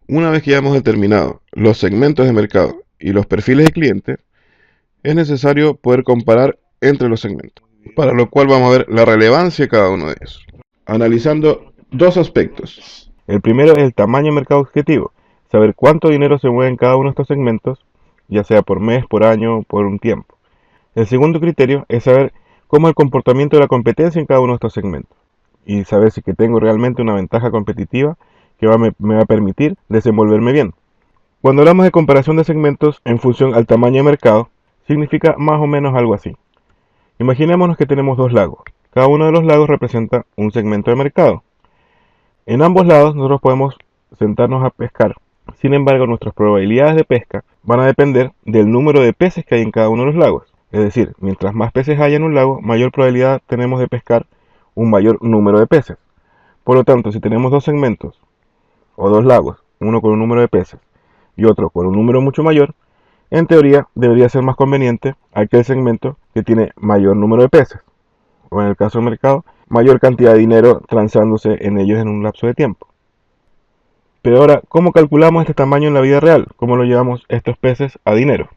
Una vez que ya hemos determinado los segmentos de mercado y los perfiles de clientes, es necesario poder comparar entre los segmentos, para lo cual vamos a ver la relevancia de cada uno de ellos, analizando dos aspectos. El primero es el tamaño de mercado objetivo, saber cuánto dinero se mueve en cada uno de estos segmentos, ya sea por mes, por año, por un tiempo. El segundo criterio es saber cómo es el comportamiento de la competencia en cada uno de estos segmentos y saber si que tengo realmente una ventaja competitiva que me va a permitir desenvolverme bien. Cuando hablamos de comparación de segmentos en función al tamaño de mercado, significa más o menos algo así. Imaginémonos que tenemos dos lagos. Cada uno de los lagos representa un segmento de mercado. En ambos lados nosotros podemos sentarnos a pescar. Sin embargo, nuestras probabilidades de pesca van a depender del número de peces que hay en cada uno de los lagos. Es decir, mientras más peces haya en un lago, mayor probabilidad tenemos de pescar un mayor número de peces. Por lo tanto, si tenemos dos segmentos o dos lagos, uno con un número de peces y otro con un número mucho mayor, en teoría debería ser más conveniente aquel segmento que tiene mayor número de peces, o en el caso del mercado, mayor cantidad de dinero transándose en ellos en un lapso de tiempo. Pero ahora, ¿cómo calculamos este tamaño en la vida real? ¿Cómo lo llevamos estos peces a dinero?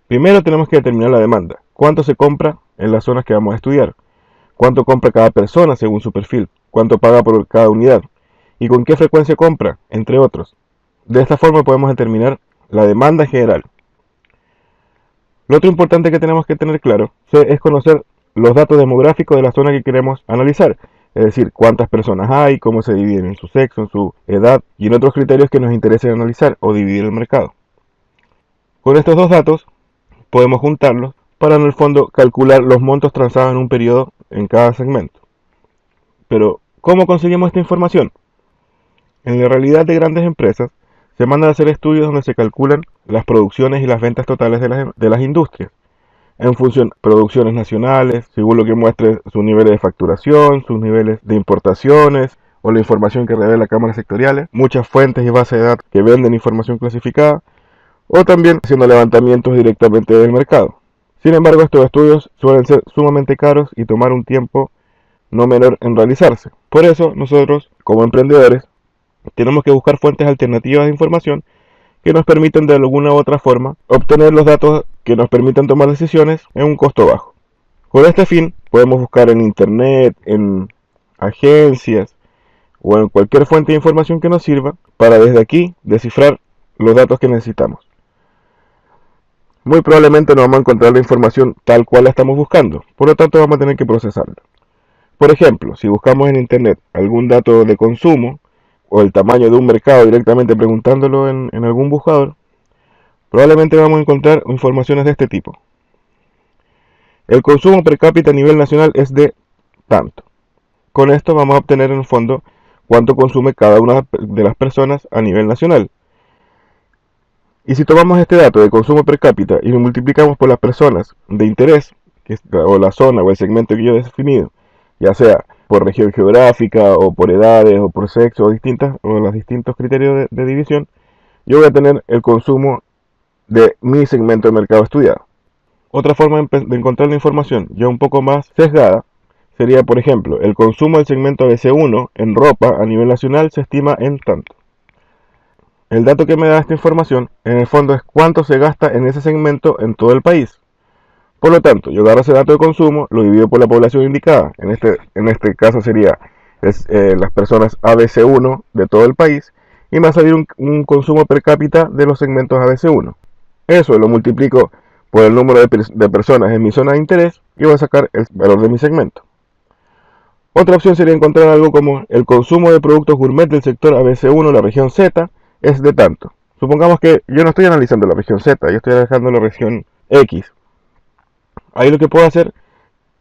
Primero tenemos que determinar la demanda. ¿Cuánto se compra en las zonas que vamos a estudiar? ¿Cuánto compra cada persona según su perfil? ¿Cuánto paga por cada unidad? ¿Y con qué frecuencia compra? Entre otros. De esta forma podemos determinar la demanda general. Lo otro importante que tenemos que tener claro es conocer los datos demográficos de la zona que queremos analizar. Es decir, cuántas personas hay, cómo se dividen en su sexo, en su edad y en otros criterios que nos interese analizar o dividir el mercado. Con estos dos datos podemos juntarlos para en el fondo calcular los montos transados en un periodo en cada segmento. Pero, ¿cómo conseguimos esta información? En la realidad de grandes empresas, se mandan a hacer estudios donde se calculan las producciones y las ventas totales de las industrias, en función de producciones nacionales, según lo que muestre sus niveles de facturación, sus niveles de importaciones, o la información que revela cámaras sectoriales, muchas fuentes y bases de datos que venden información clasificada, o también haciendo levantamientos directamente del mercado. Sin embargo, estos estudios suelen ser sumamente caros y tomar un tiempo no menor en realizarse. Por eso, nosotros, como emprendedores, tenemos que buscar fuentes alternativas de información que nos permitan de alguna u otra forma obtener los datos que nos permitan tomar decisiones en un costo bajo. Con este fin, podemos buscar en internet, en agencias o en cualquier fuente de información que nos sirva para desde aquí descifrar los datos que necesitamos. Muy probablemente no vamos a encontrar la información tal cual la estamos buscando, por lo tanto vamos a tener que procesarla. Por ejemplo, si buscamos en internet algún dato de consumo o el tamaño de un mercado directamente preguntándolo en algún buscador, probablemente vamos a encontrar informaciones de este tipo. El consumo per cápita a nivel nacional es de tanto. Con esto vamos a obtener en el fondo cuánto consume cada una de las personas a nivel nacional. Y si tomamos este dato de consumo per cápita y lo multiplicamos por las personas de interés, o la zona o el segmento que yo he definido, ya sea por región geográfica o por edades o por sexo o los distintos criterios de división, yo voy a tener el consumo de mi segmento de mercado estudiado. Otra forma de encontrar la información ya un poco más sesgada sería, por ejemplo, el consumo del segmento ABC1 en ropa a nivel nacional se estima en tanto. El dato que me da esta información en el fondo es cuánto se gasta en ese segmento en todo el país. Por lo tanto, yo agarro ese dato de consumo, lo divido por la población indicada. En este caso sería las personas ABC1 de todo el país y me va a salir un consumo per cápita de los segmentos ABC1. Eso lo multiplico por el número de personas en mi zona de interés y voy a sacar el valor de mi segmento. Otra opción sería encontrar algo como el consumo de productos gourmet del sector ABC1, la región Z, es de tanto. Supongamos que yo no estoy analizando la región Z, yo estoy analizando la región X. Ahí lo que puedo hacer,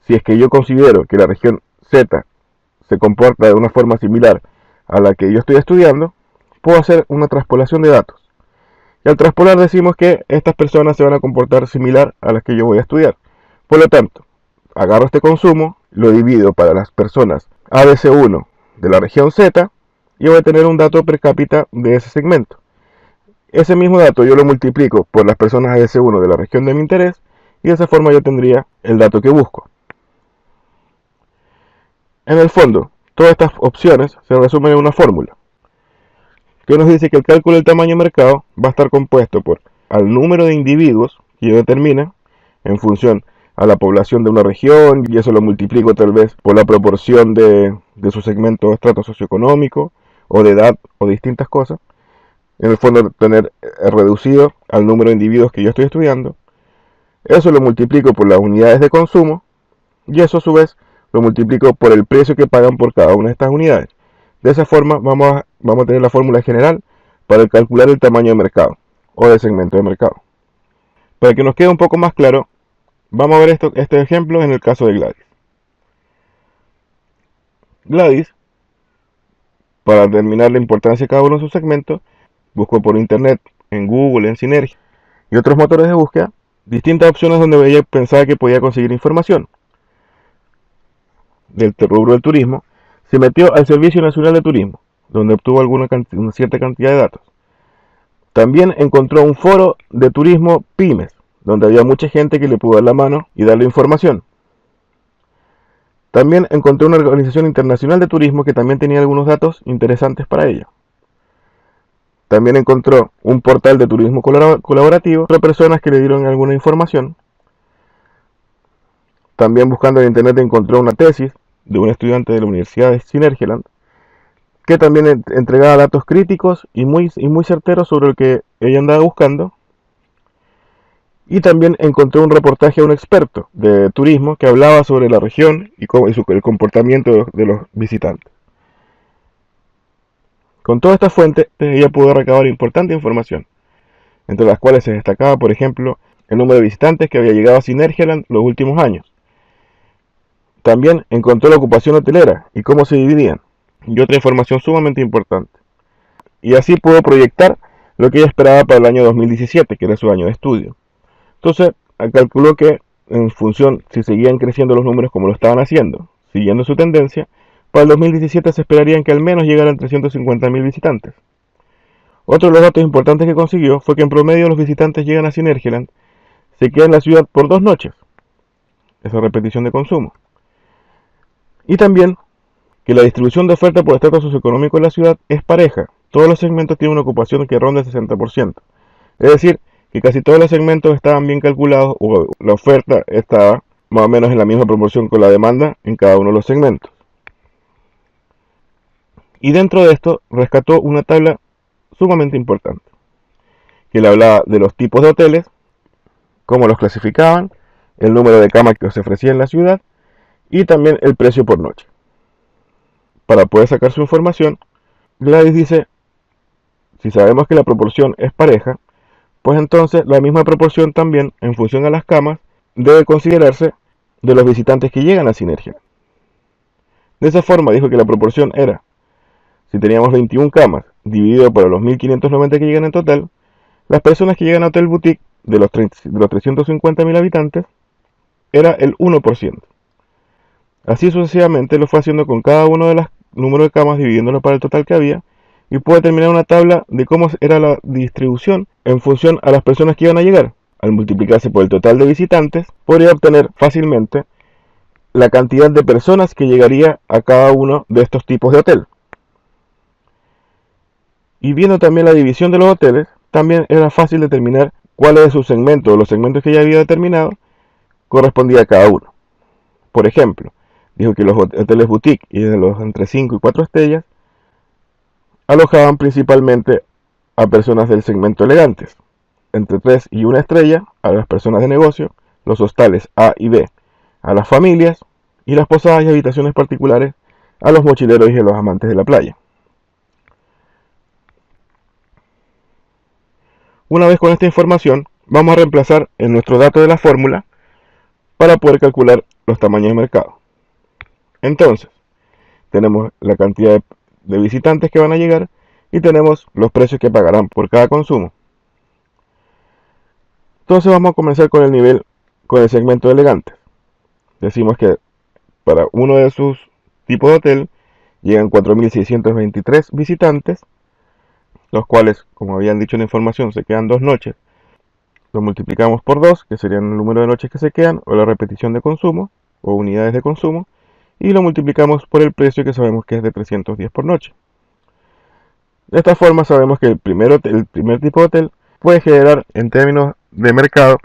si es que yo considero que la región Z se comporta de una forma similar a la que yo estoy estudiando, puedo hacer una traspolación de datos. Y al traspolar decimos que estas personas se van a comportar similar a las que yo voy a estudiar. Por lo tanto, agarro este consumo, lo divido para las personas ABC1 de la región Z y voy a tener un dato per cápita de ese segmento. Ese mismo dato yo lo multiplico por las personas ABC1 de la región de mi interés y de esa forma yo tendría el dato que busco. En el fondo, todas estas opciones se resumen en una fórmula. que nos dice que el cálculo del tamaño de mercado va a estar compuesto por al número de individuos que yo determine en función a la población de una región, y eso lo multiplico tal vez por la proporción de su segmento de estrato socioeconómico o de edad o de distintas cosas. En el fondo tener reducido al número de individuos que yo estoy estudiando. Eso lo multiplico por las unidades de consumo y eso a su vez lo multiplico por el precio que pagan por cada una de estas unidades. De esa forma vamos a tener la fórmula general para calcular el tamaño de mercado o de segmento de mercado. Para que nos quede un poco más claro, vamos a ver este ejemplo en el caso de Gladys. Gladys, para determinar la importancia de cada uno de sus segmentos, buscó por internet, en Google, en Sinergia y otros motores de búsqueda, distintas opciones donde ella pensaba que podía conseguir información del rubro del turismo. Se metió al Servicio Nacional de Turismo, donde obtuvo una cierta cantidad de datos. También encontró un foro de turismo pymes, donde había mucha gente que le pudo dar la mano y darle información. También encontró una organización internacional de turismo que también tenía algunos datos interesantes para ella. También encontró un portal de turismo colaborativo de personas que le dieron alguna información. También buscando en internet encontró una tesis de un estudiante de la Universidad de Sinergialand que también entregaba datos críticos y muy certeros sobre lo que ella andaba buscando. Y también encontró un reportaje de un experto de turismo que hablaba sobre la región y el comportamiento de los visitantes. Con todas estas fuentes, ella pudo recabar importante información, entre las cuales se destacaba, por ejemplo, el número de visitantes que había llegado a Sinergialand los últimos años. También encontró la ocupación hotelera y cómo se dividían, y otra información sumamente importante. Y así pudo proyectar lo que ella esperaba para el año 2017, que era su año de estudio. Entonces, calculó que en función, si seguían creciendo los números como lo estaban haciendo, siguiendo su tendencia, para el 2017 se esperarían que al menos llegaran 350.000 visitantes. Otro de los datos importantes que consiguió fue que en promedio los visitantes llegan a Sinergialand, se quedan en la ciudad por 2 noches, esa repetición de consumo. Y también que la distribución de oferta por estrato socioeconómico en la ciudad es pareja. Todos los segmentos tienen una ocupación que ronda el 60%. Es decir, que casi todos los segmentos estaban bien calculados o la oferta estaba más o menos en la misma proporción con la demanda en cada uno de los segmentos. Y dentro de esto rescató una tabla sumamente importante, que le hablaba de los tipos de hoteles, cómo los clasificaban, el número de camas que se ofrecía en la ciudad y también el precio por noche. Para poder sacar su información, Gladys dice, si sabemos que la proporción es pareja, pues entonces la misma proporción también, en función a las camas, debe considerarse de los visitantes que llegan a Sinergia. De esa forma dijo que la proporción era, si teníamos 21 camas, dividido por los 1.590 que llegan en total, las personas que llegan a Hotel Boutique de los 350.000 habitantes, era el 1%. Así sucesivamente lo fue haciendo con cada uno de los números de camas, dividiéndolo para el total que había, y puede terminar una tabla de cómo era la distribución en función a las personas que iban a llegar. Al multiplicarse por el total de visitantes, podría obtener fácilmente la cantidad de personas que llegaría a cada uno de estos tipos de hotel. Y viendo también la división de los hoteles, también era fácil determinar cuáles de sus segmentos o los segmentos que ya había determinado correspondía a cada uno. Por ejemplo, dijo que los hoteles boutique y de los entre 5 y 4 estrellas alojaban principalmente a personas del segmento elegantes, entre 3 y 1 estrella a las personas de negocio, los hostales A y B a las familias y las posadas y habitaciones particulares a los mochileros y a los amantes de la playa. Una vez con esta información, vamos a reemplazar en nuestro dato de la fórmula para poder calcular los tamaños de mercado. Entonces, tenemos la cantidad de visitantes que van a llegar y tenemos los precios que pagarán por cada consumo. Entonces vamos a comenzar con el segmento de elegantes. Decimos que para uno de sus tipos de hotel llegan 4.623 visitantes, los cuales, como habían dicho en la información, se quedan 2 noches. Lo multiplicamos por 2, que serían el número de noches que se quedan, o la repetición de consumo, o unidades de consumo, y lo multiplicamos por el precio que sabemos que es de 310 por noche. De esta forma sabemos que el primer tipo de hotel puede generar en términos de mercado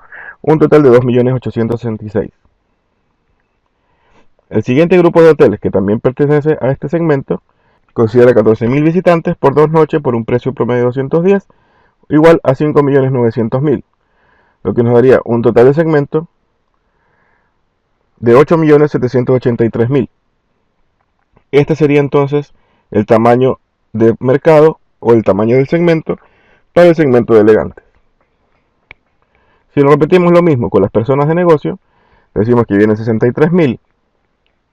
un total de 2.866.000. El siguiente grupo de hoteles que también pertenece a este segmento considera 14.000 visitantes por 2 noches por un precio promedio de 210, igual a 5.900.000, lo que nos daría un total de segmento de 8.783.000. Este sería entonces el tamaño de mercado o el tamaño del segmento para el segmento de elegantes. Si lo repetimos lo mismo con las personas de negocio, decimos que vienen 63.000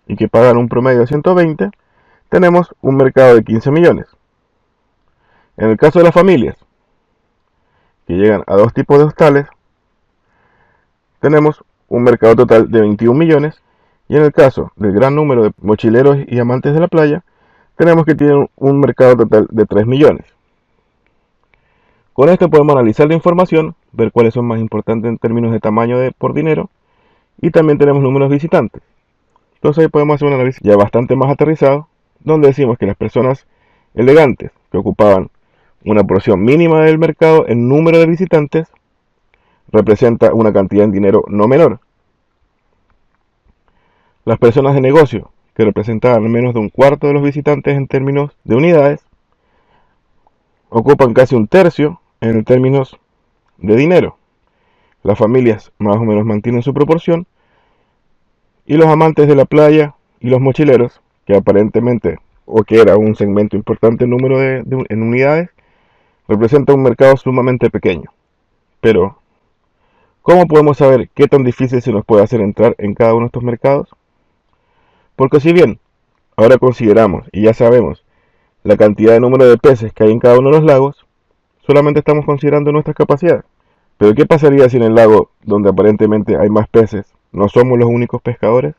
y que pagan un promedio de 120, tenemos un mercado de 15 millones. En el caso de las familias, que llegan a dos tipos de hostales, tenemos un mercado total de 21 millones. Y en el caso del gran número de mochileros y amantes de la playa, tenemos que tienen un mercado total de 3 millones. Con esto podemos analizar la información, ver cuáles son más importantes en términos de tamaño por dinero, y también tenemos números de visitantes. Entonces ahí podemos hacer un análisis ya bastante más aterrizado, donde decimos que las personas elegantes que ocupaban una porción mínima del mercado en número de visitantes representa una cantidad en dinero no menor. Las personas de negocio, que representaban menos de un cuarto de los visitantes en términos de unidades, ocupan casi un tercio en términos de dinero. Las familias más o menos mantienen su proporción, y los amantes de la playa y los mochileros, que aparentemente, o que era un segmento importante en número en unidades, representa un mercado sumamente pequeño. Pero, ¿cómo podemos saber qué tan difícil se nos puede hacer entrar en cada uno de estos mercados? Porque si bien ahora consideramos y ya sabemos la cantidad de número de peces que hay en cada uno de los lagos, solamente estamos considerando nuestras capacidades. Pero ¿qué pasaría si en el lago donde aparentemente hay más peces no somos los únicos pescadores?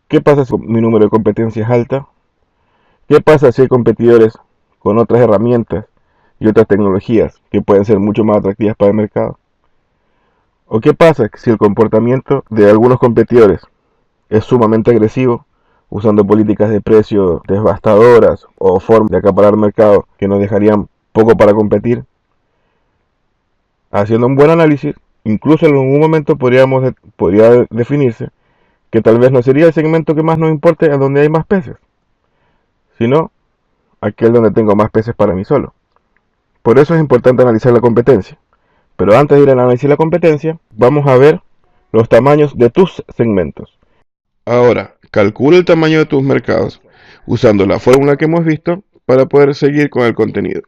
¿Qué pasa si mi número de competencia es alta? ¿Qué pasa si hay competidores con otras herramientas y otras tecnologías que pueden ser mucho más atractivas para el mercado? ¿O qué pasa si el comportamiento de algunos competidores es sumamente agresivo, usando políticas de precio devastadoras o formas de acaparar mercado que nos dejarían poco para competir? Haciendo un buen análisis, incluso en algún momento podría definirse que tal vez no sería el segmento que más nos importe a donde hay más peces, sino aquel donde tengo más peces para mí solo. Por eso es importante analizar la competencia. Pero antes de ir al análisis de la competencia, vamos a ver los tamaños de tus segmentos. Ahora, calcula el tamaño de tus mercados usando la fórmula que hemos visto para poder seguir con el contenido.